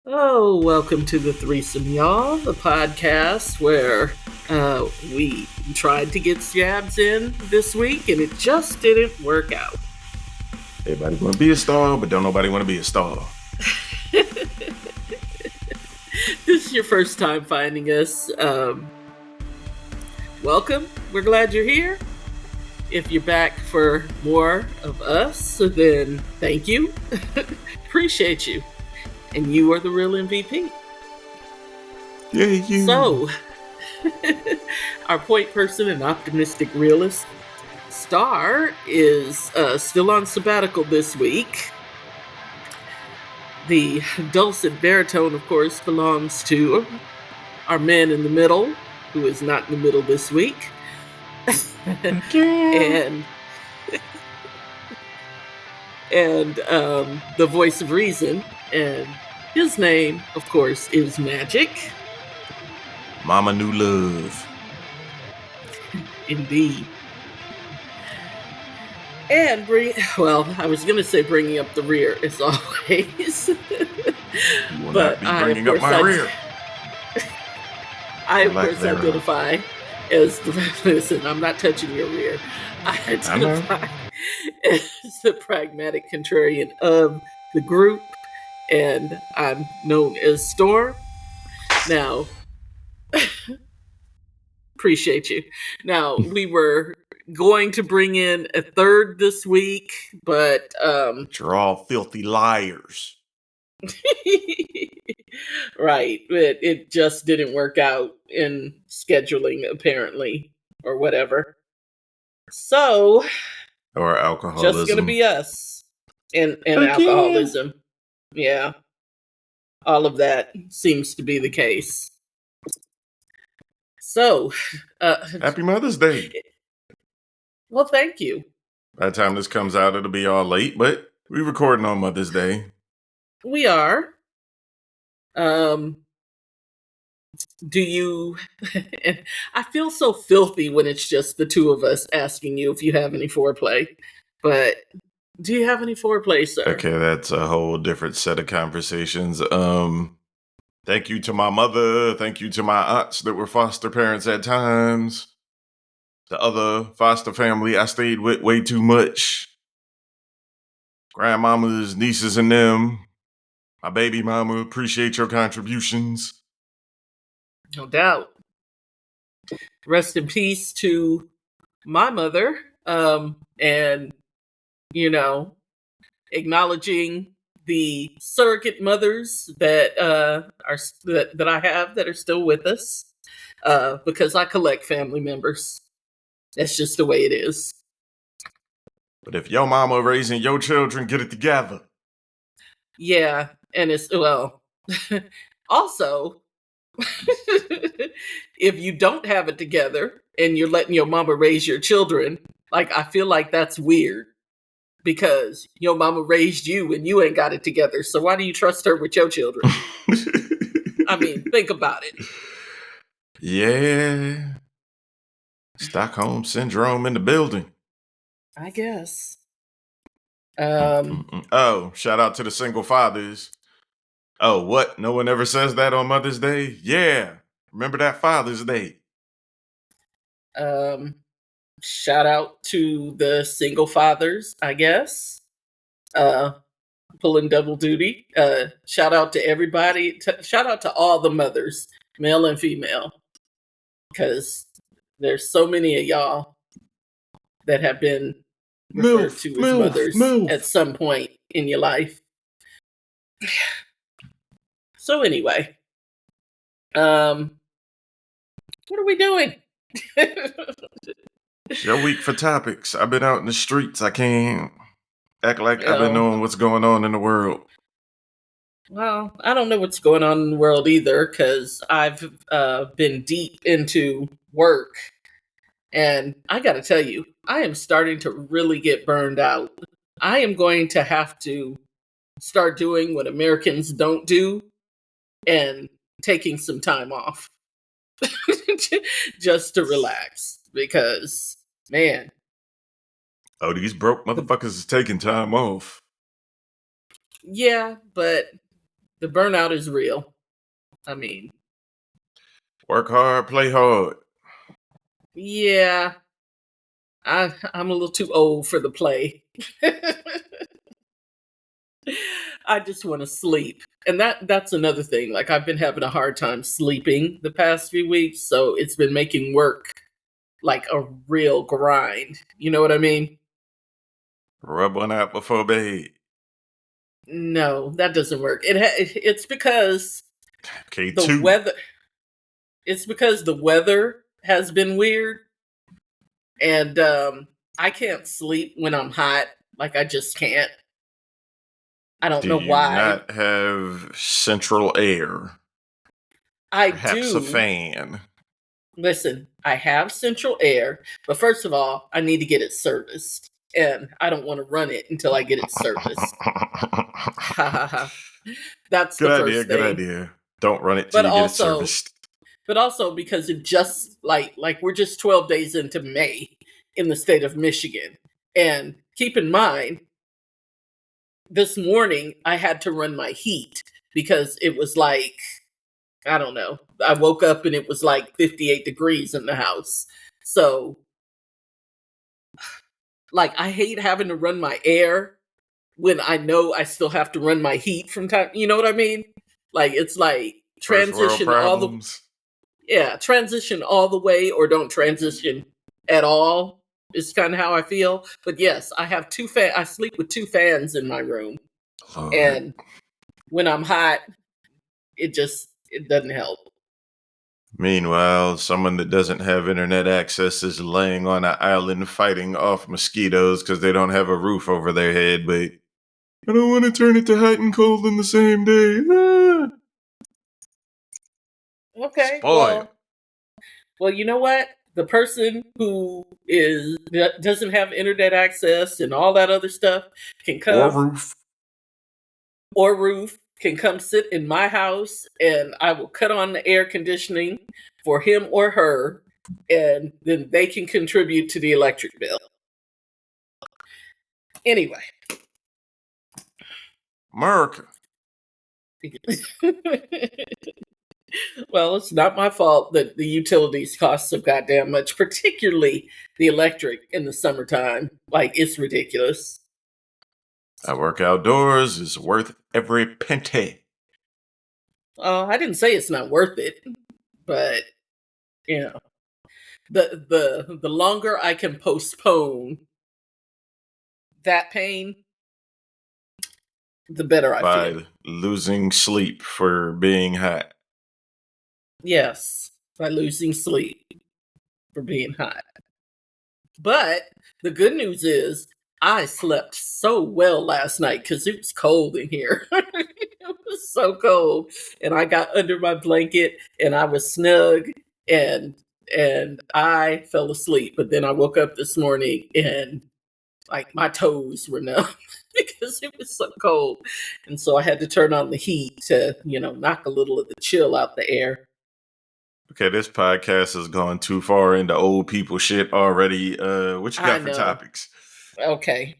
Oh, welcome to the Threesome, y'all, the podcast where we tried to get jabs in this week and it just didn't work out. Everybody want to be a star, but don't nobody want to be a star. This is your first time finding us. Welcome. We're glad you're here. If you're back for more of us, then thank you. Appreciate you. And you are the real MVP. Yeah, you. So, our point person and optimistic realist, Star, is still on sabbatical this week. The dulcet baritone, of course, belongs to our man in the middle, who is not in the middle this week. and the voice of reason, and his name, of course, is Magic. Mama New Love. Indeed. And I was going to say bringing up the rear as always. You will not be bringing up my rear. I, of course, identify as listen, I'm not touching your rear. I identify as the pragmatic contrarian of the group, and I'm known as Storm. Now, appreciate you. Now, we were going to bring in a third this week, but you're all filthy liars. Right, but it just didn't work out in scheduling, apparently, or whatever. So, or alcoholism. Just gonna be us, and alcoholism. Yeah, all of that seems to be the case. So, Happy Mother's Day. Well, thank you. By the time this comes out, it'll be all late, but we're recording on Mother's Day. We are. Do you... I feel so filthy when it's just the two of us asking you if you have any foreplay, but do you have any foreplay, sir? Okay, that's a whole different set of conversations. Thank you to my mother. Thank you to my aunts that were foster parents at times. The other foster family I stayed with way too much. Grandmamas, nieces, and them. My baby mama, appreciate your contributions. No doubt. Rest in peace to my mother. And, acknowledging the surrogate mothers that that I have that are still with us, because I collect family members. That's just the way it is. But if your mama raising your children, get it together. Yeah, and it's, also, if you don't have it together and you're letting your mama raise your children, I feel like that's weird. Because your mama raised you and you ain't got it together. So why do you trust her with your children? I mean, think about it. Yeah. Stockholm Syndrome in the building. I guess. Oh, shout out to the single fathers. Oh, what? No one ever says that on Mother's Day? Yeah. Remember that Father's Day. Shout out to the single fathers, I guess. Pulling double duty. Shout out to everybody. Shout out to all the mothers, male and female. Because there's so many of y'all that have been referred to as mothers at some point in your life. So anyway, what are we doing? It's your week for topics. I've been out in the streets. I can't act like I've been knowing what's going on in the world. Well, I don't know what's going on in the world either, because I've been deep into work. And I got to tell you, I am starting to really get burned out. I am going to have to start doing what Americans don't do and taking some time off just to relax, because, man. Oh, these broke motherfuckers is taking time off. Yeah, but The burnout is real. I mean, Work hard, play hard. yeah, I'm a little too old for the play. I just want to sleep. And that's another thing. Like I've been having a hard time sleeping the past few weeks, so it's been making work like a real grind. You know what I mean? Rub one out before bed. No, that doesn't work. It's because Okay, the two. weather it's because the weather has been weird and I can't sleep when I'm hot. Like I just can't. I don't Do know you why. not have central air? I Perhaps a do. fan. Listen, I have central air, but first of all, I need to get it serviced. And I don't want to run it until I get it serviced. Ha ha ha. That's Good the idea, first good thing. idea. Don't run it till But you get it also, serviced. but also because it just like we're just 12 days into May in the state of Michigan. And keep in mind, this morning I had to run my heat because it was like, I don't know. I woke up and it was like 58 degrees in the house. So, like, I hate having to run my air when I know I still have to run my heat from time. You know what I mean? Like, it's like First world transition all the problems. yeah, transition all the way or don't transition at all is kind of how I feel. But yes, I have I sleep with two fans in my room, Lord. and when I'm hot, it doesn't help. Meanwhile, someone that doesn't have internet access is laying on an island fighting off mosquitoes because they don't have a roof over their head, but I don't want to turn it to hot and cold in the same day. Ah. Okay, Spoil. well, you know what? The person who doesn't have internet access and all that other stuff can Or come, roof. or roof can come sit in my house, and I will cut on the air conditioning for him or her, and then they can contribute to the electric bill. Anyway. America. Well, it's not my fault that the utilities cost so goddamn much, particularly the electric in the summertime. Like, it's ridiculous. I work outdoors is worth every penny. I didn't say it's not worth it, but you know, the longer I can postpone that pain, the better I feel. By losing sleep for being hot. Yes, by losing sleep for being hot. But the good news is I slept so well last night because it was cold in here. It was so cold. And I got under my blanket and I was snug and I fell asleep. But then I woke up this morning and like my toes were numb because it was so cold. And so I had to turn on the heat to, knock a little of the chill out the air. Okay, this podcast has gone too far into old people shit already. What you I got for know. topics? Okay.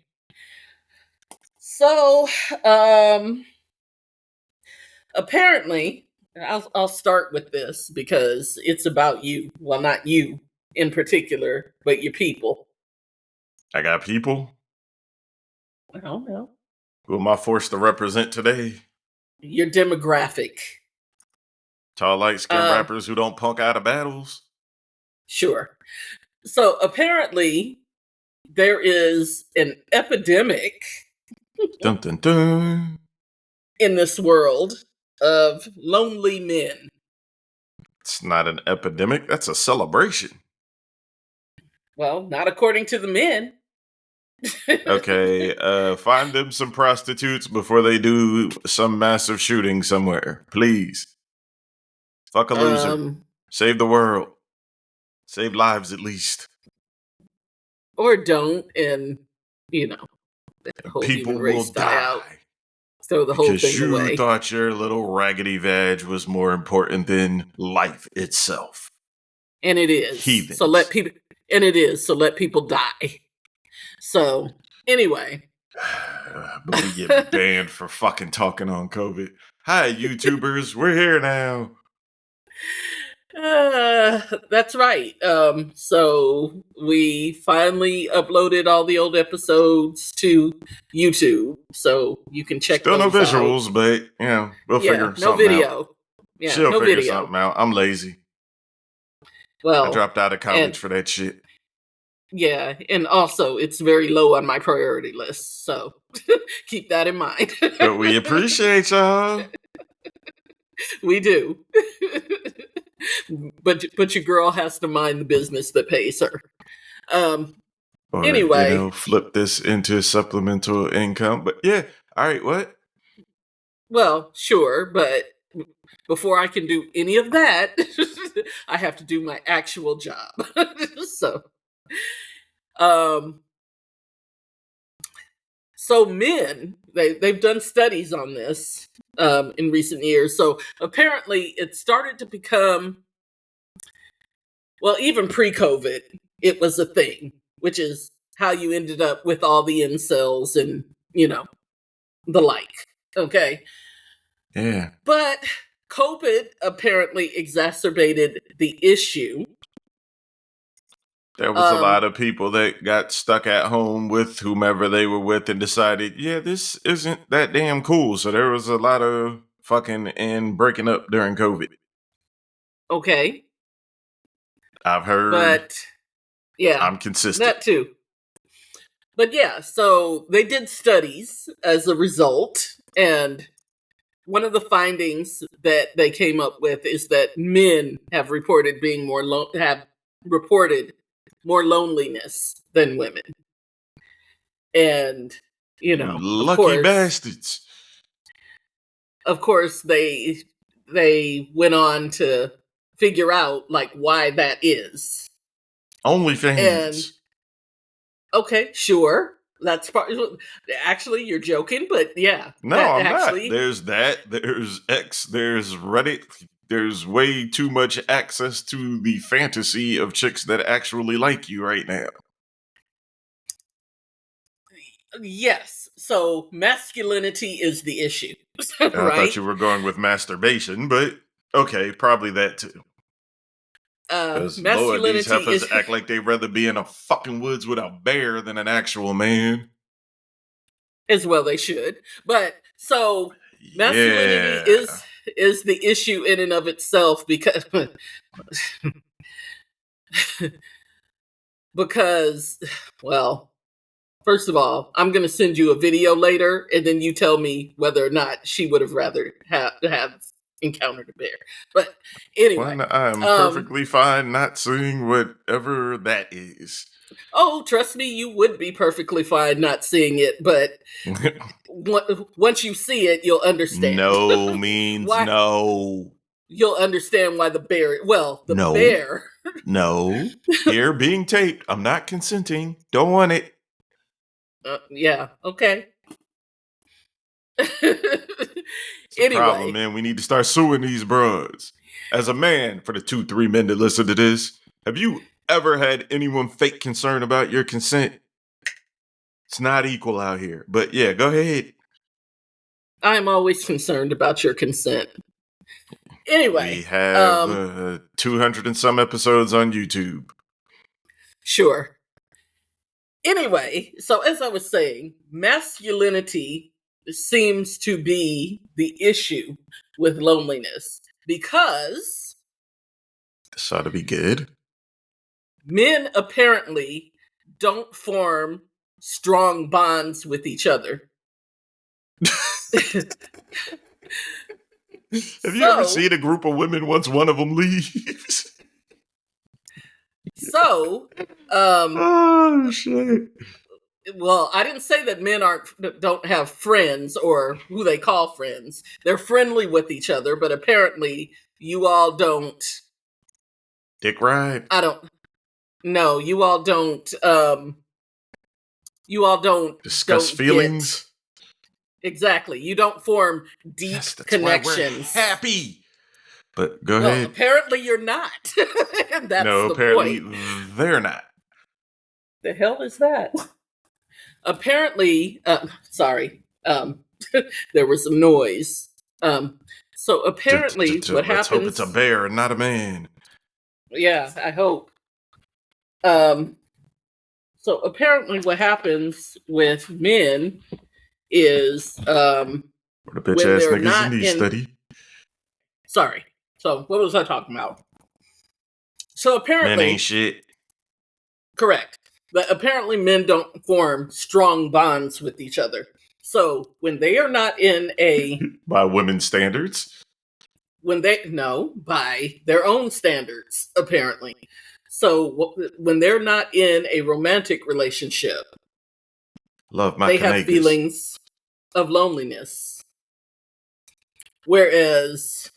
So, um, apparently, I'll start with this because it's about you. Well, not you in particular, but your people. I got people. I don't know. Who am I forced to represent today? Your demographic. Tall, light skinned Uh, rappers who don't punk out of battles. sure. So apparently, there is an epidemic Dun dun dun. in this world of lonely men. It's not an epidemic. That's a celebration. Well, not according to the men. Okay, find them some prostitutes before they do some massive shooting somewhere, please. Fuck a loser. um, Save the world. Save lives at least. or don't, and you know, let the whole human People race will die out. die Throw the whole because thing you away. thought your little raggedy vag was more important than life itself. And it is. So let Heathens. people and it is, so let people die. So anyway. But we get banned for fucking talking on COVID. Hi, YouTubers. We're here now. That's right. So we finally uploaded all the old episodes to YouTube, so you can check Still no those out. visuals, but we'll Yeah, figure no something out. video. Yeah, She'll no figure video. something out. I'm lazy. I Well, dropped out of and college for that shit. yeah, and also it's very low on my priority list, so keep that in mind. But we appreciate y'all. We do. But your girl has to mind the business that pays her. Um Or, anyway, flip this into supplemental income. But yeah, all right, what? well, sure, but before I can do any of that, I have to do my actual job. so, um, so men they've done studies on this in recent years. So apparently, it started to become well, even pre-COVID, it was a thing, which is how you ended up with all the incels and the like. Okay, Yeah. but COVID apparently exacerbated the issue. There was a lot Um, of people that got stuck at home with whomever they were with and decided, yeah, this isn't that damn cool. So there was a lot of fucking and breaking up during COVID. okay, I've heard. but yeah, I'm consistent. that too. But yeah, so they did studies as a result, and one of the findings that they came up with is that men have reported being have reported more loneliness than women. And You of lucky course, bastards. they went on to figure out like why that is. And OnlyFans. okay, sure. That's part. Actually, you're joking, but yeah, No, that I'm not. actually There's that. There's X. There's Reddit. There's way too much access to the fantasy of chicks that actually like you right now. yes. So masculinity is the issue, I thought right? you were going with masturbation, but okay, probably that too. Because, Lord, these Masculinity heifers is act like they'd rather be in a fucking woods with a bear than an actual man. as well they should, but so masculinity Yeah. is the issue in and of itself because because well, first of all, I'm going to send you a video later, and then you tell me whether or not she would have rather have encountered a bear. But anyway, One, I'm um, perfectly fine not seeing whatever that is. oh, trust me, you would be perfectly fine not seeing it, but once you see it, you'll understand No means why. no. You'll understand why the bear. Well, the No. bear. No. Here being taped. I'm not consenting. Don't want it. Yeah. Okay. It's a problem, Anyway, man. We need to start suing these bros. As a man, for the 2, 3 men that listen to this, have you ever had anyone fake concern about your consent? It's not equal out here. But yeah, go ahead. I'm always concerned about your consent. We Anyway, have 200 and some episodes on YouTube. sure. Anyway, so as I was saying, masculinity seems to be the issue with loneliness because This ought to be good. men apparently don't form strong bonds with each other. Have you ever so, seen a group of women once one of them leaves? so, um, Oh, shit. well, I didn't say that men don't have friends or who they call friends. They're friendly with each other, but apparently you all don't. Dick ride. I don't. No, you all don't. You all Discuss don't get feelings. exactly. You don't form deep Yes, that's why we're connections. happy. But go Well, ahead. apparently you're not. And that's No, the apparently point. they're not. The hell is that? Apparently, sorry. There was some noise. So apparently, what Let's hope it's a happens? bear and not a man. Yeah, I hope. Um, so apparently, what happens with men is What a bitch when ass they're niggas in not these in. study. Sorry. So what was I talking about? So Men ain't apparently, shit. correct. But apparently, men don't form strong bonds with each other. So when they are not in a By women's standards. when they no by their own standards apparently. So when they're not in a romantic relationship, Love my they have Kanakis. feelings of loneliness. Whereas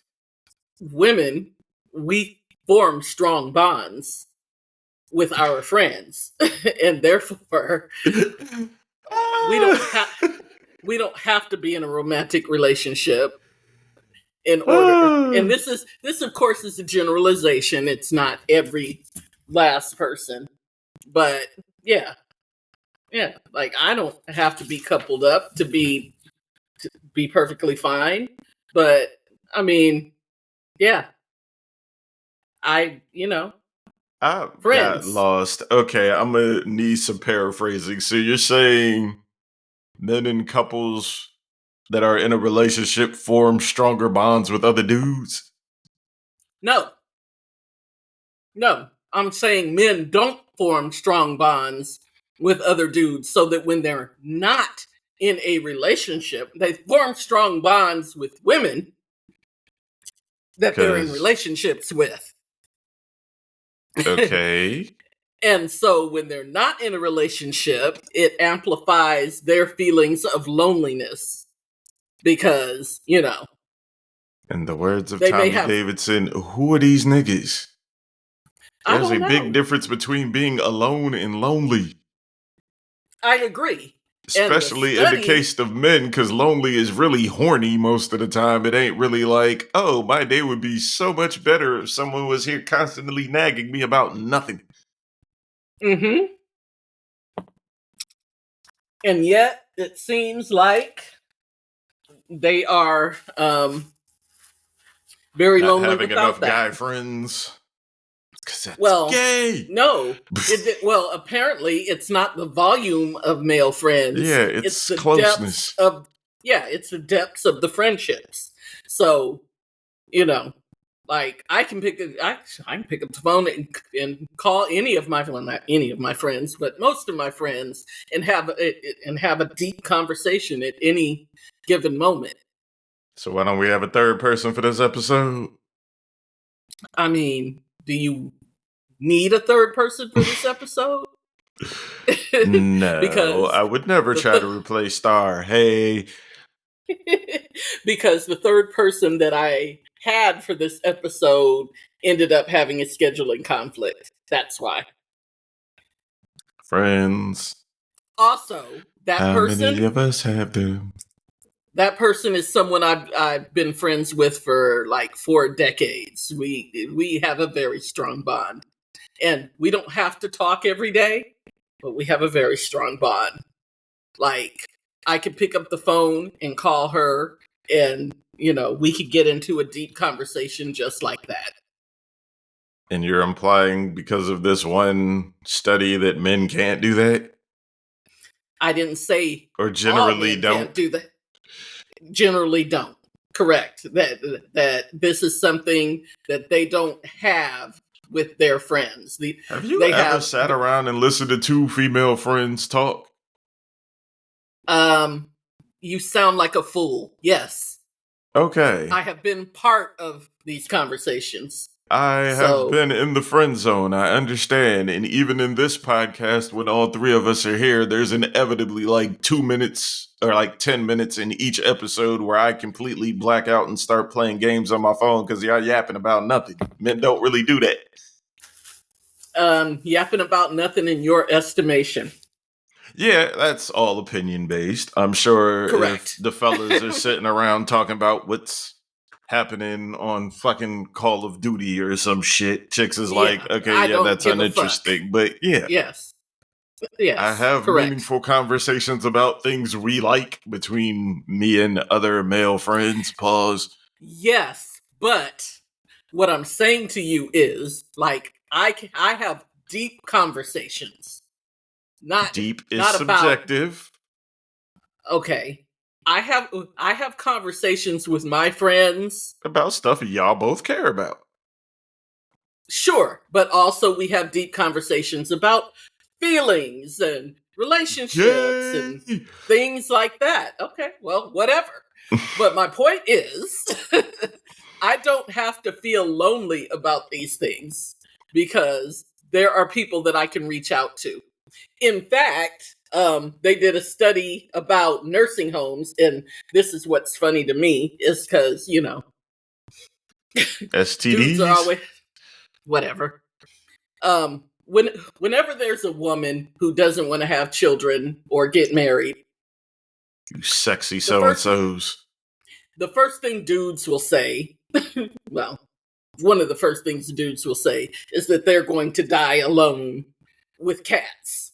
women, we form strong bonds with our friends, and therefore we don't have we don't have to be in a romantic relationship in order. And this of course is a generalization. It's not every last person, but yeah, yeah. Like I don't have to be coupled up to be perfectly fine, but I mean, yeah, I got friends. lost. Okay, I'm gonna need some paraphrasing. So you're saying men and couples that are in a relationship form stronger bonds with other dudes? No, no, I'm saying men don't form strong bonds with other dudes so that when they're not in a relationship, they form strong bonds with women that they're in Cause relationships with. okay. And so when they're not in a relationship, it amplifies their feelings of loneliness because, In the words of they may Tommy have, Davidson, who are these niggas? I There's a don't big know. difference between being alone and lonely. I agree. And the Especially in the study, case of men, because lonely is really horny most of the time. It ain't really like, oh, my day would be so much better if someone was here constantly nagging me about nothing. mm-hmm, and yet it seems like they are very Not lonely having without enough that. guy friends. Because that's Well, gay. no, well, apparently it's not the volume of male friends, Yeah, it's it's the depths closeness. of, yeah, it's the depths of the friendships. So, you know, like I can pick up the phone and call any of my, well, not any of my friends, but most of my friends, and have a deep conversation at any given moment. So why don't we have a third person for this episode? I mean, do you need a third person for this episode? No, because I would never the try to replace Star. Hey, because the third person that I had for this episode ended up having a scheduling conflict. That's why. friends. Also, How many of us have them? that person is someone I've been friends with for like 4 decades. We have a very strong bond, and we don't have to talk every day, but we have a very strong bond. Like I could pick up the phone and call her, and we could get into a deep conversation just like that. And you're implying because of this one study that men can't do that? I didn't say Or all generally men can't don't? do that. Generally don't. Correct. That this is something that they don't have with their friends. Have you They ever have sat around and listened to two female friends talk? um you sound like a fool. Yes. Okay. I have been part of these conversations. I have So, been in the friend zone. I understand. And even in this podcast, when all three of us are here, there's inevitably like 2 minutes or like 10 minutes in each episode where I completely black out and start playing games on my phone because y'all yapping about nothing. Men don't really do that. yapping about nothing in your estimation. Yeah, that's all opinion based. I'm sure if Correct. the fellas are sitting around talking about what's happening on fucking Call of Duty or some shit, chicks is Yeah, like, okay, I yeah, don't that's give a fuck. uninteresting. But yeah, Yes. I Yes, have correct. meaningful conversations about things we like between me and other male friends. Pause. Yes, but what I'm saying to you is like I have deep conversations. Not Deep is not about subjective. okay. I have conversations with my friends. About stuff y'all both care about. Sure, but also we have deep conversations about feelings and relationships and Yay! things like that. Okay, well, whatever. But my point is, I don't have to feel lonely about these things because there are people that I can reach out to. In fact, they did a study about nursing homes, and this is what's funny to me is because, dudes are STDs? always whatever. Whenever there's a woman who doesn't want to have children or get married, You sexy the so and first so's. the first thing dudes will say, well, one of the first things dudes will say is that they're going to die alone with cats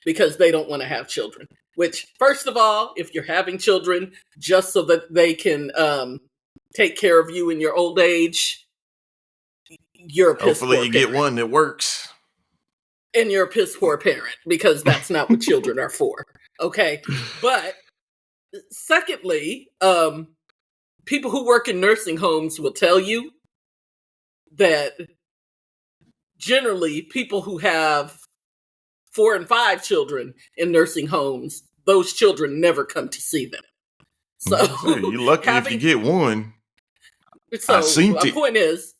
because they don't want to have children. Which, first of all, if you're having children just so that they can take care of you in your old age, you're a piss Hopefully poor you get parent. one that works. And you're a piss poor parent because that's not what children are for. Okay. But secondly, people who work in nursing homes will tell you that generally people who have 4 and 5 children in nursing homes, those children never come to see them. So Say, you lucky if you having get one. I so seen my it. point is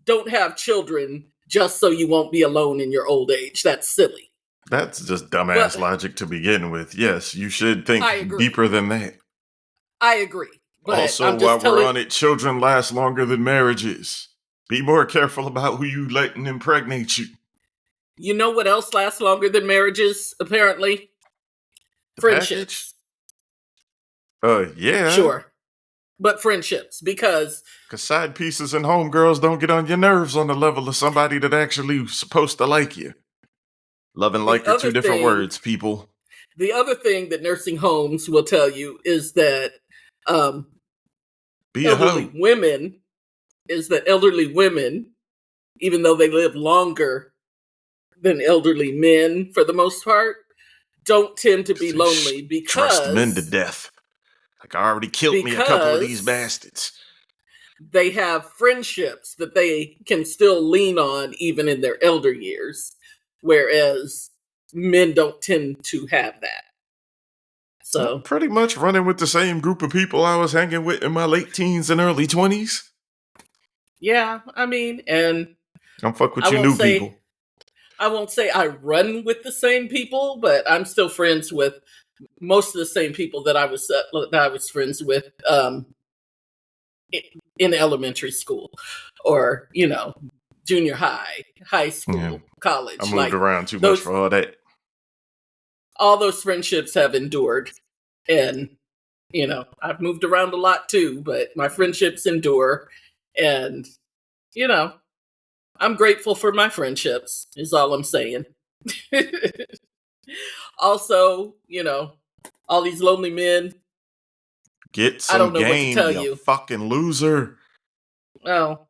don't have children just so you won't be alone in your old age. That's silly. That's just dumbass But logic to begin with. Yes, you should think I agree. deeper than that. I agree. But Also, I'm while just we're telling on it, children last longer than marriages. Be more careful about who you letting impregnate you. you know what else lasts longer than marriages, apparently? The package? Friendships. Yeah. Sure. But friendships, because Because side pieces and homegirls don't get on your nerves on the level of somebody that actually supposed to like you. Love and the like are other two different thing words, people. the other thing that nursing homes will tell you is that um, Be a elderly hoe. women elderly women, even though they live longer than elderly men for the most part, don't tend to be They lonely stressed men to because death. Like, I already killed me a couple of these because bastards. they have friendships that they can still lean on even in their elder years, whereas men don't tend to have that. I'm So, pretty much running with the same group of people I was hanging with in my late teens and early 20s. yeah, I mean, and I'm fuck I with you won't new say people. I won't say I run with the same people, but I'm still friends with most of the same people that I was friends with in elementary school, or junior high, high Yeah, school, I college. moved Like around too much those, for all that. all those friendships have endured, and I've moved around a lot too, but my friendships endure, and you know I'm grateful for my friendships. Is all I'm saying. Also, all these lonely men. Get I some don't know what to game, tell you you. fucking loser. Well,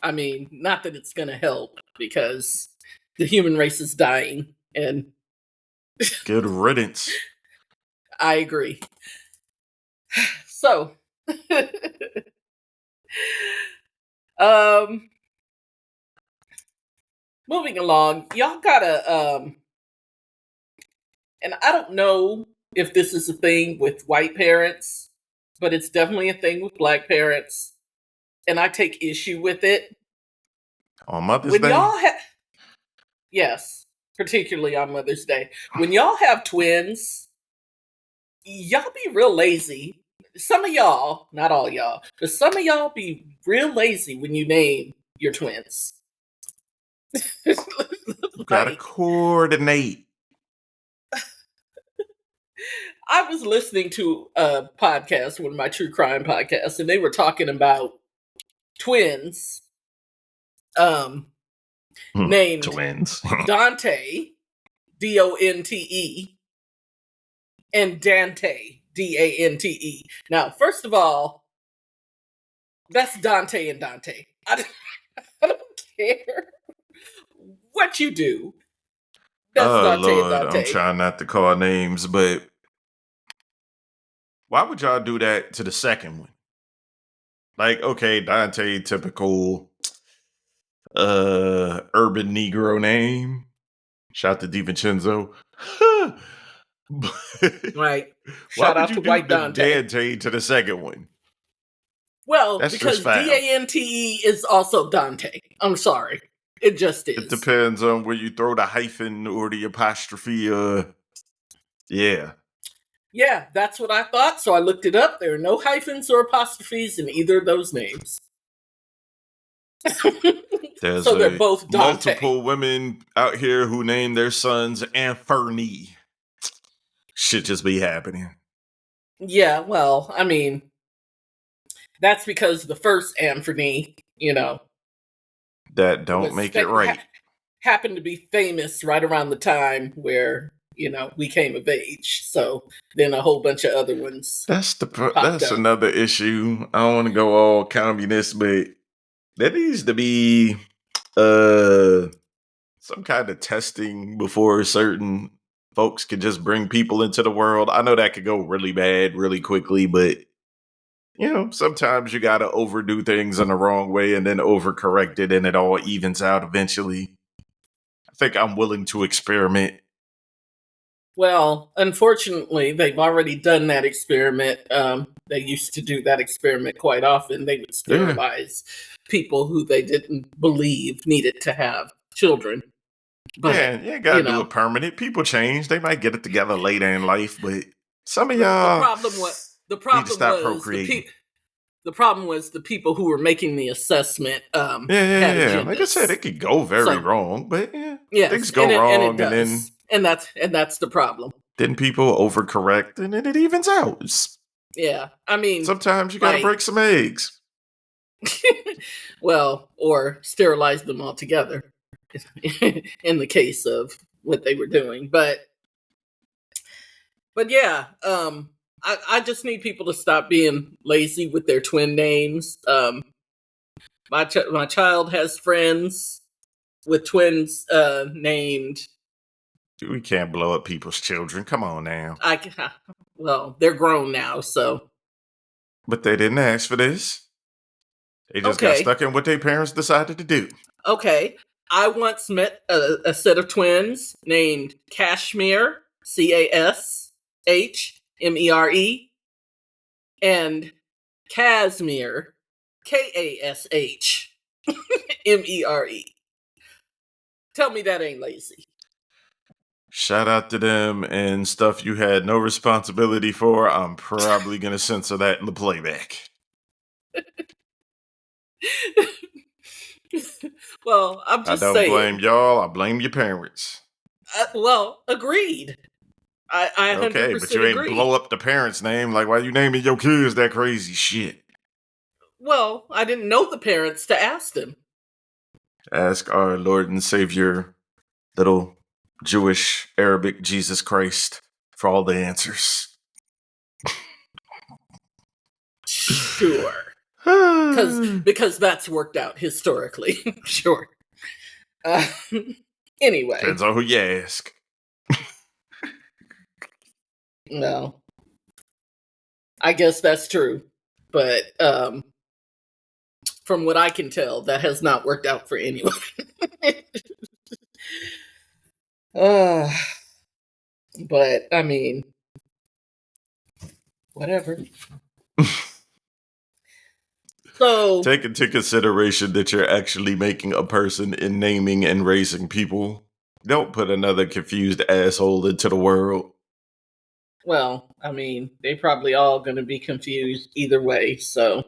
I mean, not that it's going to help because the human race is dying, and Good riddance. I agree. So, um, moving along, y'all gotta, and I don't know if this is a thing with white parents, but it's definitely a thing with black parents, and I take issue with it. On Mother's When Day, y'all have, yes, particularly on Mother's Day, when y'all have twins, y'all be real lazy. Some of y'all, not all y'all, but some of y'all be real lazy when you name your twins. you gotta Like, coordinate. I was listening to a podcast, one of my true crime podcasts, and they were talking about twins. Um, named Twins. Dante, Donte, and Dante, Dante. Now, first of all, that's Dante and Dante. I don't care what you do. That's Oh Dante and Lord, I'm Dante. trying not to call names, but why would y'all do that to the second one? Like, okay, Dante, typical urban Negro name. Shout to DiVincenzo. But Right. why Shout would out you to do White the Dante. Dante to the second one? Well, That's just because foul. Dante is also Dante. I'm sorry. It just It is. depends on where you throw the hyphen or the apostrophe. Yeah, Yeah, that's what I thought. So I looked it up. There are no hyphens or apostrophes in either of those names. there's So they're a both Dante. multiple women out here who name their sons Anferny. Shit just be happening. Yeah, well, I mean, that's because the first Anthony, That don't was make it right. happened to be famous right around the time where we came of age. So then a whole bunch of other ones popped That's up. another issue. I don't want to go all communist, but there needs to be uh some kind of testing before certain folks can just bring people into the world. I know that could go really bad really quickly, but sometimes you got to overdo things in the wrong way and then overcorrect it and it all evens out eventually. I think I'm willing to experiment. Well, unfortunately, they've already done that experiment. They used to do that experiment quite often. They would Yeah. sterilize people who they didn't believe needed to have children. But, Yeah, you ain't gotta do it permanent. People change. They might get it together later in life, but some of the y'all problem was the need to problem stop was procreating. the problem was the people who were making the assessment Yeah, yeah, had yeah. Like I said, agendas. it could go very So wrong, but yeah, yes, things go and it wrong, and does, and that's the problem. then people overcorrect, and then it evens out. Yeah, I mean, Sometimes you got to like, break some eggs. well, or sterilize them altogether, in the case of what they were doing. But yeah, I just need people to stop being lazy with their twin names. My child has friends with twins named. We can't blow up people's children. Come on now. Well, they're grown now, so But they didn't ask for this. They just got okay, stuck in what their parents decided to do. okay. I once met a set of twins named Cashmere, Cashmere, and Casimir, Kashmere. Tell me that ain't lazy. Shout out to them and stuff you had no responsibility for. I'm probably going to censor that in the playback. Well, I'm I just don't blame saying. y'all. I blame your parents. Well, agreed. I Okay, but 100% you ain't agree. blow up the parents' name. Like, why you naming your kids that crazy shit? Well, I didn't know the parents to ask them. Ask our Lord and Savior, little Jewish Arabic Jesus Christ, for all the answers. Sure. Because that's worked out historically. Sure. Uh, anyway, Depends on who you ask. well, I guess that's true. But from what I can tell, that has not worked out for anyone. uh, but I mean, whatever. So, Take into consideration that you're actually making a person in naming and raising people. Don't put another confused asshole into the world. well, I mean, they probably all going to be confused either way. So,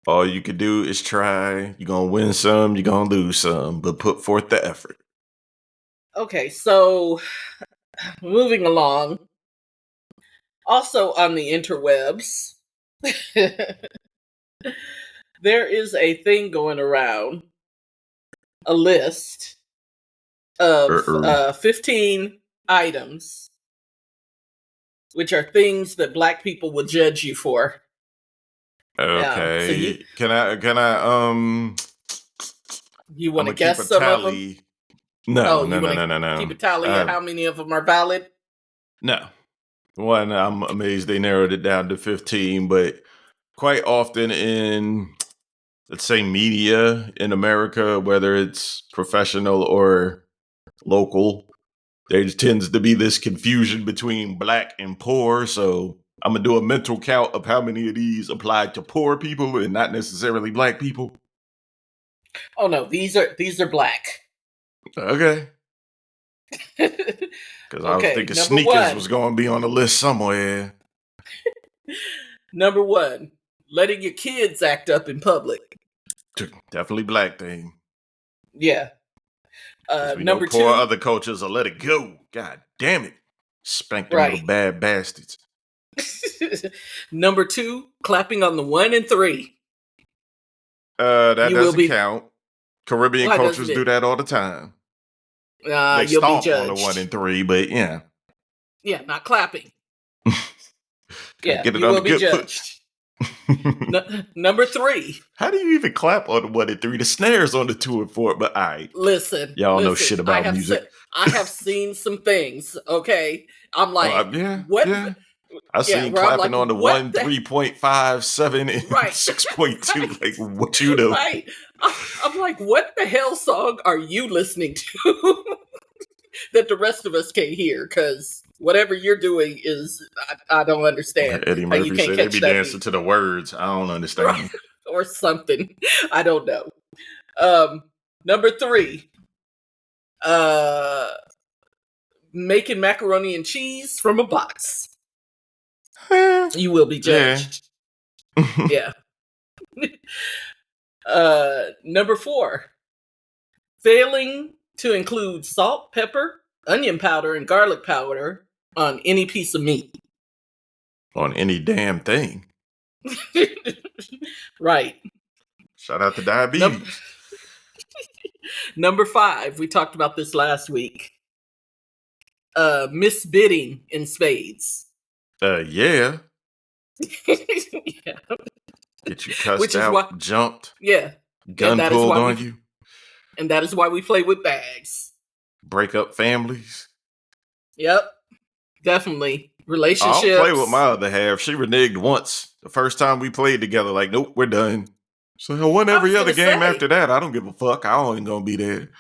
All you can do is try. You're going to win some, you're going to lose some, but put forth the effort. okay, so moving along. Also on the interwebs, there is a thing going around a list of Uh-oh. 15 items, which are things that Black people will judge you for. Now, so you Okay. you I'm want to gonna keep guess a some of them? tally. No, Oh, no, you no, want to no, no, keep no. a tally of how many of them are valid? No. One, I'm amazed they narrowed it down to 15, but quite often in, let's say, media in America, whether it's professional or local, there tends to be this confusion between black and poor. So I'm gonna do a mental count of how many of these apply to poor people and not necessarily black people. Oh no, these are Black. Okay. Because I was Okay, thinking sneakers was #1. going to be on the list somewhere. #1, letting your kids act up in public. Definitely black thing. Yeah. Because we know Number poor two, other cultures will let it go. God damn it. Spank them little right. bad bastards. #2, clapping on the 1 and 3. That You will doesn't be. count. Caribbean Why doesn't cultures do it? that all the time. They You'll be stomp on the 1 judged. and 3, but yeah. Yeah, not clapping. Gotta Yeah, get it you on the will be good foot. judged. #3. How do you even clap on the 1 and 3? The snares on the 2 and 4, but I. Listen, Y'all know listen. shit about music. I have seen some things. Okay, I'm like, Yeah, what? yeah. I Yeah, seen where I'm clapping like, on the what 1, the 3.5, 7, and right, 6.2. Like, right, what you know? right. I'm like, what the hell song are you listening to that the rest of us can't hear? Because whatever you're doing is, I don't understand Eddie how you Murphy can't said they catch be that dancing beat, to the words. I don't right? understand. Or something. I don't know. Um, #3, uh, making macaroni and cheese from a box. Eh, You will be yeah. judged. Yeah. #4, failing to include salt, pepper, onion powder, and garlic powder on any piece of meat. On any damn thing. Right. Shout out to Num- diabetes. #5, we talked about this last week. Misbidding in spades. Yeah. Yeah. Get you cussed Which is why, out, jumped, yeah, and gun that is pulled why on you, we play with bags. break up families. Yep, definitely I don't play with my relationships. other half. She reneged once. The first time we played together, like, nope, we're done. So I won I every was other gonna game after say, that. I don't give a fuck. I ain't gonna be there.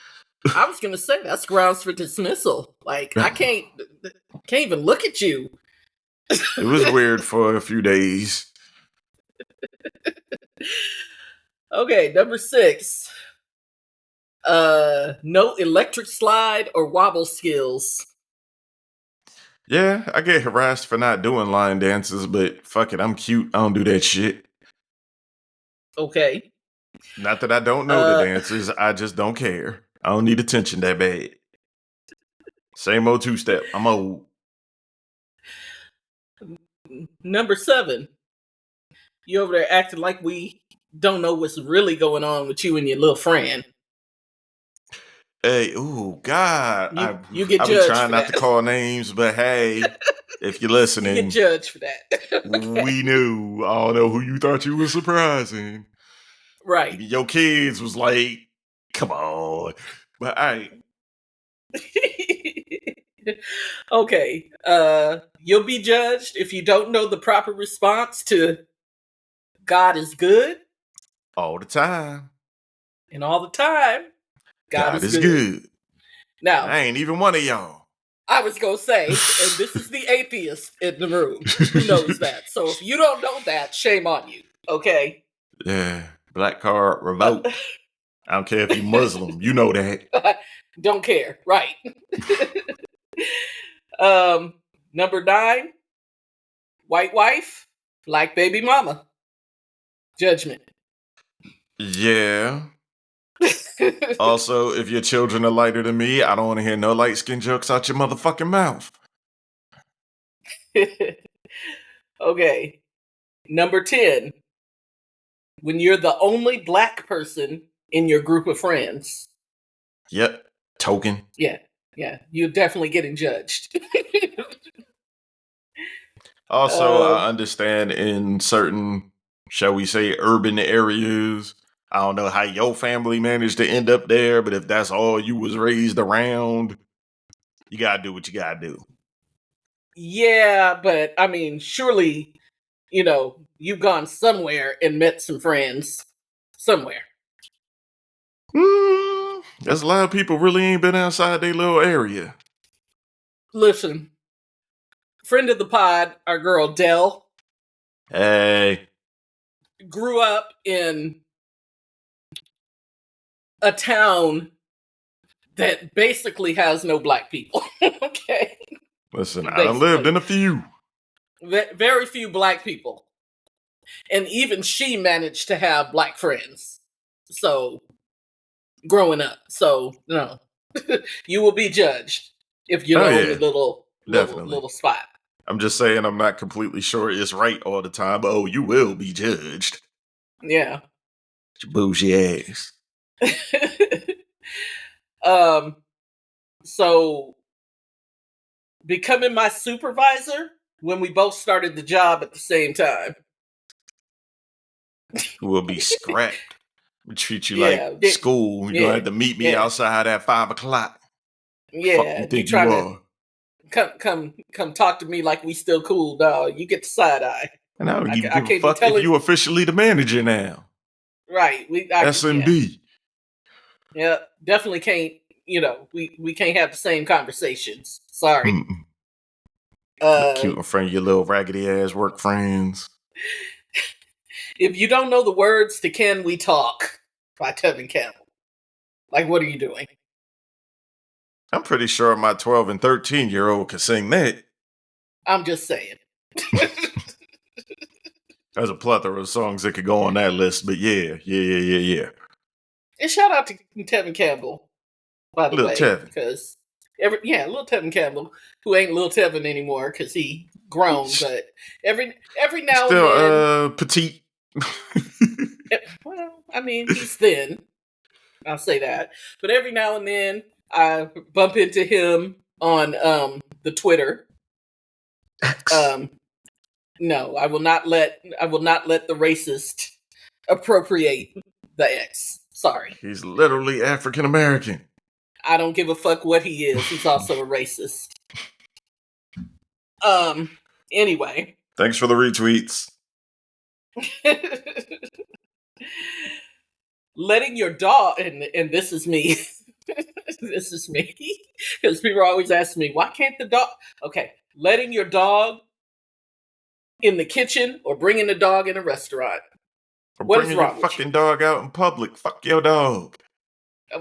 that's grounds for dismissal. Like I can't even look at you. It was weird for a few days. Okay, #6. No electric slide or wobble skills. Yeah, I get harassed for not doing line dances, but fuck it, I'm cute. I don't do that shit. Okay. Not that I don't know the Uh, dances, I just don't care. I don't need attention that bad. Same old 2-step. I'm old. #7. You over there acting like we don't know what's really going on with you and your little friend. Hey, ooh, God. You get I be judged trying for not to that. call names, but hey, if you're You get listening, judged for that. Okay. we knew. I don't know who you thought you were surprising. Right. Your kids was like, come on. But I Okay. You'll be judged if you don't know the proper response to God is good, all the time. and all the time, God God is is good. good. And Now, I ain't even one of y'all. I was going to say, and this is the atheist in the room who knows that. So if you don't know that, shame on you. Okay. Yeah. Black card Uh, revoked. I don't care if you Muslim. You know that. don't care. Right. um, #9, white wife, black baby mama. Judgment. Yeah. Also, if your children are lighter than me, I don't want to hear no light skin jokes out your motherfucking mouth. Okay. #10, when you're the only black person in your group of friends. Yep. Token. Yeah, yeah, you're definitely getting judged. Also, I um, understand in certain, shall we say, urban areas. I don't know how your family managed to end up there, but if that's all you was raised around, you gotta do what you gotta do. yeah, but I mean, surely, you've gone somewhere and met some friends somewhere. There's a lot of people really ain't been outside their little area. Listen, friend of the pod, our girl Dell, Hey, grew up in a town that basically has no black people. Okay, listen, I done lived basically, in a few. very few black people, and even she managed to have black friends. So growing up, so no, you will be judged if you're Oh the only yeah, little definitely. spot. I'm just saying I'm not completely sure it's right all the time, but oh, you will be judged. Yeah. Your bougie ass. um. So becoming my supervisor when we both started the job at the same time. Who will be scrapped. We treat you like Yeah. school. You're gonna Yeah. have to meet me Yeah. outside at 5 o'clock. Fuck you Yeah. You think you trying to are? come talk to me like we still cool, dog? You get the side eye. And I don't even I give a can't be fuck if telling. you officially the manager now. Right. Yeah. SMD. Yeah. Definitely can't. We can't have the same conversations. Sorry. Mm-mm. Look Uh, cute in front of your little raggedy ass work friends. if you don't know the words to "Can We Talk" by Tevin Campbell, like, what are you doing? I'm pretty sure my 12 and 13-year-old can sing that. I'm just saying. There's a plethora of songs that could go on that list, but yeah. And shout out to Tevin Campbell, by the Little way, Tevin. because little Tevin Campbell, who ain't little Tevin anymore because he grown, He's but every now and still then, petite. well, I mean, he's thin. I'll say that, but every now and then I bump into him on the Twitter. X. Um, no, I will not let the racist appropriate the X. Sorry. He's literally African American. I don't give a fuck what he is. He's also a racist. Um. Anyway, Thanks for the retweets. letting your dog and this is me. This is me because people always ask me why can't the dog? Okay, letting your dog in the kitchen or bringing the dog in a restaurant. For What is bringing your wrong with you? fucking dog out in public. Fuck your dog.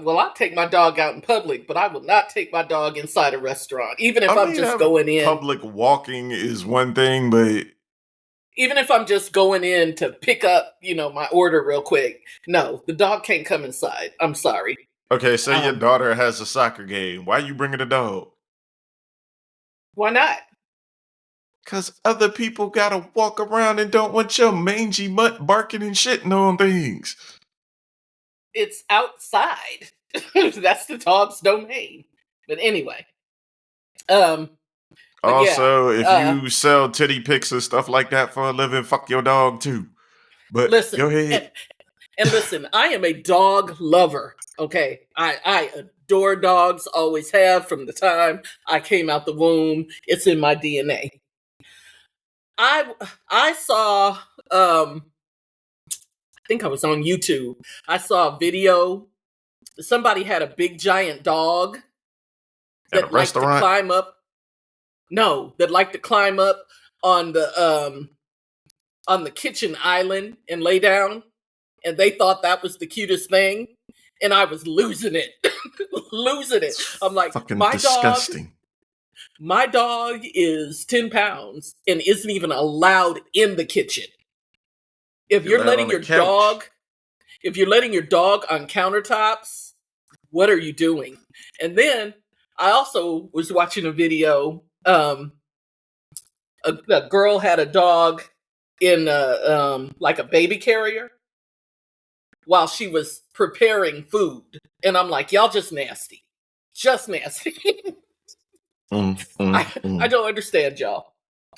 Well, I'll take my dog out in public, but I will not take my dog inside a restaurant, even if I I'm mean, just going in. public walking is one thing, but Even if I'm just going in to pick up, my order real quick. No, the dog can't come inside. I'm sorry. okay, say your Um, daughter has a soccer game. Why you bringing a dog? why not? Because other people gotta walk around and don't want your mangy mutt barking and shitting on things. It's outside. That's the dog's domain. But anyway, um, but yeah, Also, if you sell titty pics and stuff like that for a living, fuck your dog too. But go listen, ahead. and listen. I am a dog lover. Okay, I adore dogs. Always have from the time I came out the womb. It's in my DNA. I saw. I think I was on YouTube. I saw a video. Somebody had a big giant dog At a that liked to restaurant, climb up. No, that liked to climb up on the kitchen island and lay down, and they thought that was the cutest thing, and I was losing it, losing it. it's I'm like, fucking disgusting. my dog is 10 pounds and isn't even allowed in the kitchen. If You're you're allowed on letting the your couch. dog, if you're letting your dog on countertops, what are you doing? And then I also was watching a video. A girl had a dog in like a baby carrier, while she was preparing food. And I'm like, y'all just nasty. Just nasty. I Mm. don't understand y'all,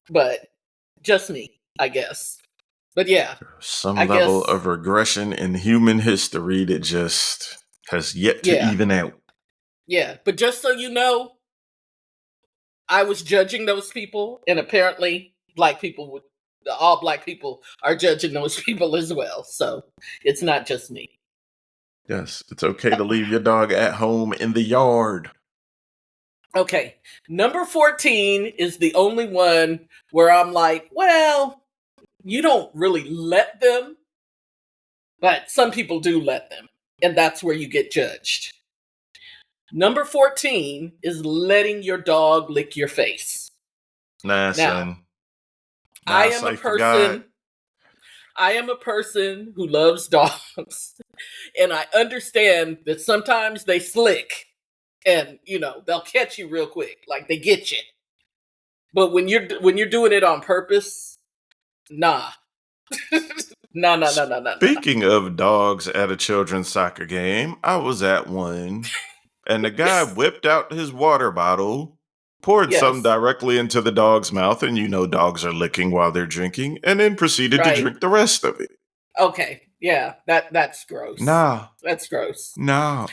but just me, I guess. But yeah, Some I level guess, of regression in human history that just has yet to yeah, even out. yeah. But just so you know, I was judging those people, and apparently, all black people are judging those people as well. So it's not just me. Yes, it's okay to leave your dog at home in the yard. Okay, number 14 is the only one where I'm like, well, you don't really let them, but some people do let them, and that's where you get judged. Number 14 is letting your dog lick your face. Nah, Now, son. I Nah, am a say for God. person I am a person who loves dogs, and I understand that sometimes they slick and, they'll catch you real quick, like they get you. But when you're doing it on purpose, nah. No, no, no, no, no, no. Speaking of dogs at a children's soccer game, I was at one, and the guy whipped out his water bottle, poured some Yes, directly into the dog's mouth, and you know dogs are licking while they're drinking, and then proceeded to right. drink the rest of it. Okay. Yeah, that's gross. Nah, That's gross. nah,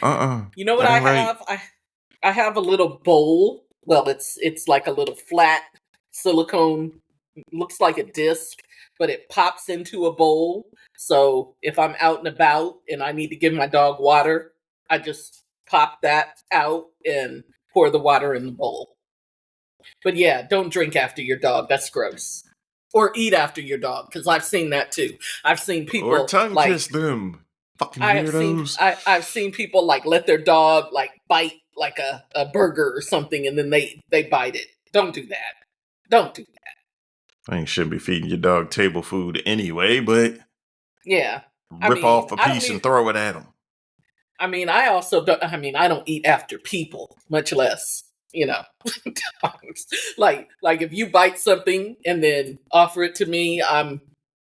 You know what that I ain't right. have? I have a little bowl. Well, it's like a little flat silicone, looks like a disc, but it pops into a bowl. So if I'm out and about and I need to give my dog water, I just pop that out and pour the water in the bowl. But yeah, don't drink after your dog. That's gross. Or eat after your dog, because I've seen that too. I've seen Or people tongue kiss like them. Fucking I have seen weirdos. I've seen people like let their dog like bite like a burger or something, and then they bite it. Don't do that. Don't do that. I ain't should be feeding your dog table food anyway, but Yeah. I rip mean, off a I don't piece need and throw it at him. I mean, I also don't I don't eat after people, much less, dogs. Like if you bite something and then offer it to me, I'm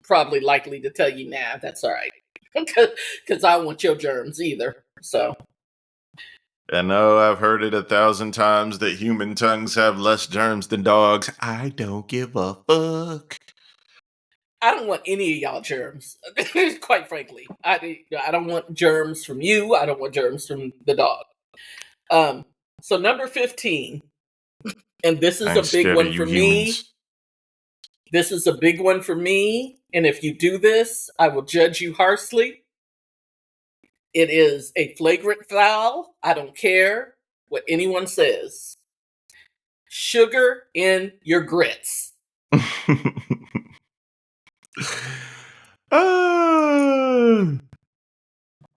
probably likely to tell you, nah, that's all right. Because I don't want your germs either. So I know I've heard it 1,000 times that human tongues have less germs than dogs. I don't give a fuck. I don't want any of y'all germs. Quite frankly, I don't want germs from you. I don't want germs from the dog. Um, so number 15, and this is I a ain't big scared of one you for me. humans. This is a big one for me. And if you do this, I will judge you harshly. It is a flagrant foul. I don't care what anyone says. Sugar in your grits. Ah,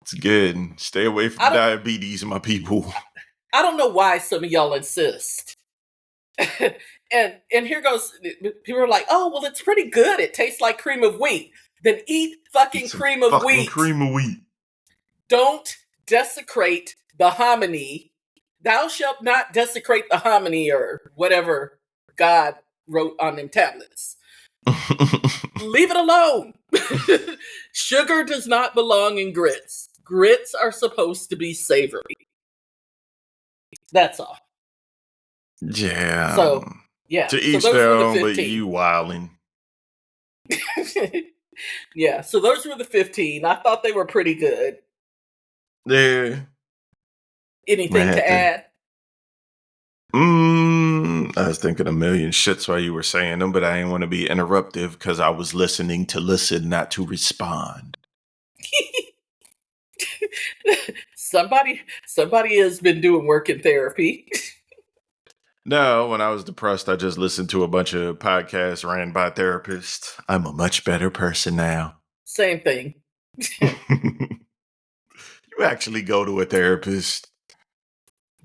it's good. Stay away I from don't diabetes, my people. I don't know why some of y'all insist. And here goes, people are like, oh, well, it's pretty good, it tastes like cream of wheat. Then eat Eat fucking some cream of fucking wheat. cream of wheat. Don't desecrate the hominy. Thou shalt not desecrate the hominy, or whatever God wrote on them tablets. Leave it alone. Sugar does not belong in grits. Grits are supposed to be savory. That's all. Yeah. So yeah, To so each those their were the own, but 15. you wildin'. Yeah, so those were the 15. I thought they were pretty good. Yeah. I Anything to had to. add? I was thinking a million shits while you were saying them, but I didn't want to be interruptive because I was listening to listen, not to respond. Somebody has been doing work in therapy. No, when I was depressed, I just listened to a bunch of podcasts ran by therapists. I'm a much better person now. Same thing. You actually go to a therapist.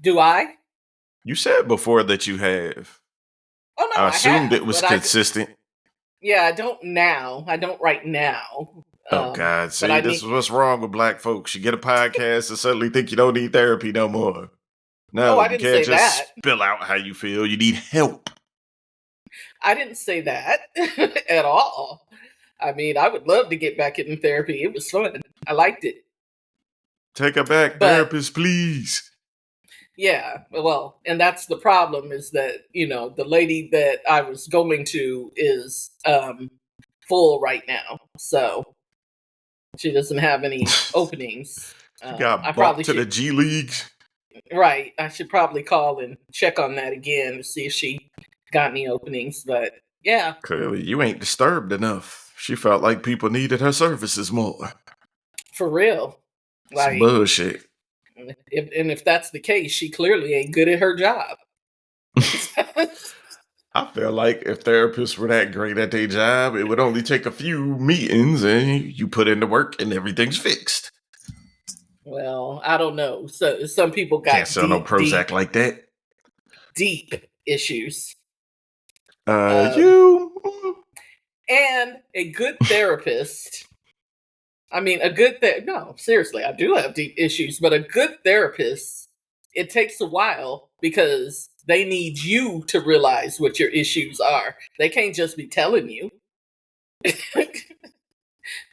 Do I? You said before that you have. Oh no, I I assumed it have, was consistent. yeah, I don't now. I don't right now. Oh God, But see, I this need. is what's wrong with black folks. You get a podcast and suddenly think you don't need therapy no more. Oh, No, I you didn't can't say just that. spill out how you feel. You need help. I didn't say that at all. I mean, I would love to get back in therapy. It was fun. I liked it. Take her back, But therapist, please. yeah, well, and that's the problem is that, the lady that I was going to is full right now. So she doesn't have any openings. She I got probably bumped to should, the G Leagues. right. I should probably call and check on that again to see if she got any openings. But yeah, Clearly, you ain't disturbed enough. She felt like people needed her services more. for real. Some Like, bullshit. if that's the case, she clearly ain't good at her job. I feel like if therapists were that great at their job, it would only take a few meetings and you put in the work and everything's fixed. Well, I don't know. So some people Can't got sell no deep, Prozac deep, like that. deep issues. Uh, Um, you. and a good therapist. I mean, no, seriously, I do have deep issues, but a good therapist, it takes a while because they need you to realize what your issues are. They can't just be telling you.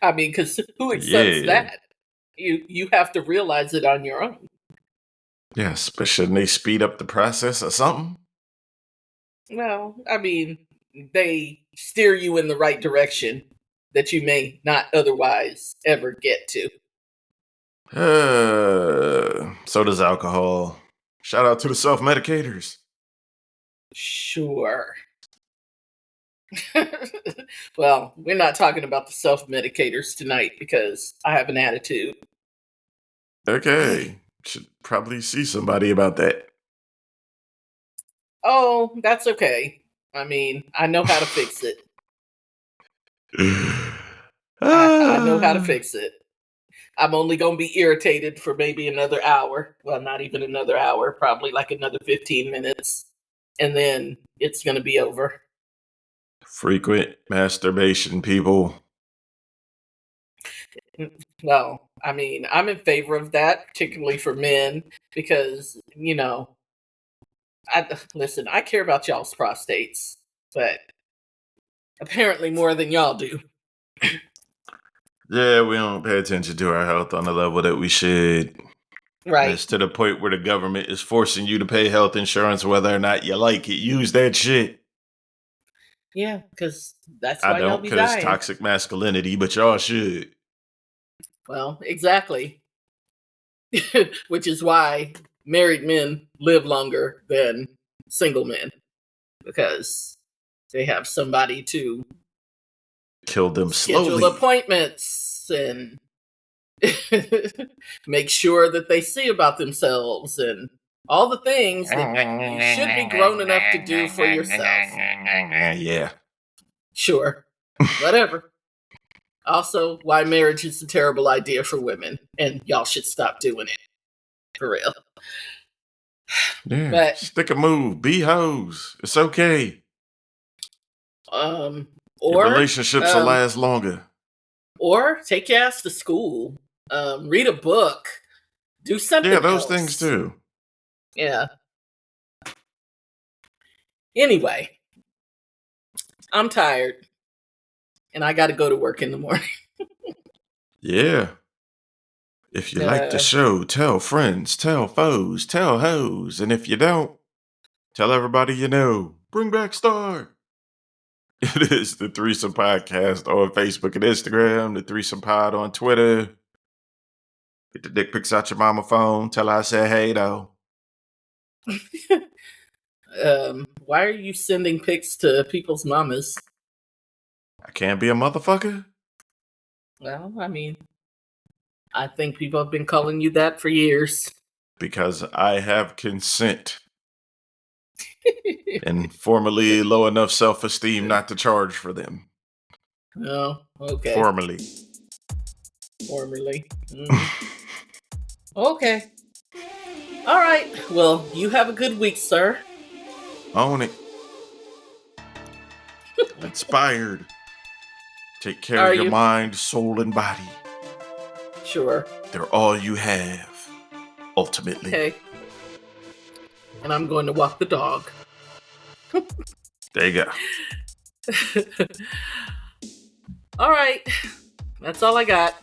I mean, because who accepts Yeah. that? You have to realize it on your own. Yes, but shouldn't they speed up the process or something? Well, I mean, they steer you in the right direction that you may not otherwise ever get to. So does alcohol. Shout out to the self-medicators. Sure. Well, we're not talking about the self medicators tonight because I have an attitude. Okay. Should probably see somebody about that. Oh, that's okay. I mean, I know how to fix it. I know how to Ah, fix it. I'm only going to be irritated for maybe another hour. Well, not even another hour, probably like another 15 minutes. And then it's going to be over. frequent masturbation, people. Well, I mean, I'm in favor of that, particularly for men, because, listen, I care about y'all's prostates, but apparently more than y'all do. Yeah, we don't pay attention to our health on the level that we should. And Right. it's to the point where the government is forcing you to pay health insurance whether or not you like it. Use that shit. Yeah, because that's I why y'all don't, be because dying. toxic masculinity, but y'all should. Well, exactly. Which is why married men live longer than single men, because they have somebody to Kill them schedule slowly. appointments and make sure that they see about themselves and all the things that you should be grown enough to do for yourself. Yeah. Sure, whatever. Also, why marriage is a terrible idea for women, and y'all should stop doing it. For real. Yeah. But, Stick a move. Be hoes. It's okay. um, Your or, relationships will um, last longer. or take your ass to school, read a book, do Yeah, something those things else. too. Yeah. Anyway, I'm tired, and I got to go to work in the morning. Yeah. If you like the Uh, show, tell friends, tell foes, tell hoes. And if you don't, tell everybody you know. Bring back Star. It is the Threesome Podcast on Facebook and Instagram, the Threesome Pod on Twitter. Get the dick pics out your mama phone. Tell her I said hey, though. why are you sending pics to people's mamas? I can't be a motherfucker Well, I mean, I think people have been calling you that for years. because I have consent and formerly low enough self esteem not to charge for them. Oh, okay. Formerly. Formerly. Okay. All right. Well, you have a good week, sir. Own it. Inspired. Take care Are of your you? mind, soul, and body. Sure. They're all you have, ultimately. Okay. And I'm going to walk the dog. There you go. All right. That's all I got.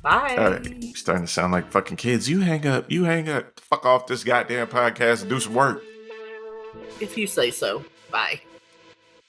All right, Bye. you're starting to sound like fucking kids. You hang up. You hang up. Fuck off this goddamn podcast and do some work. If you say so. Bye.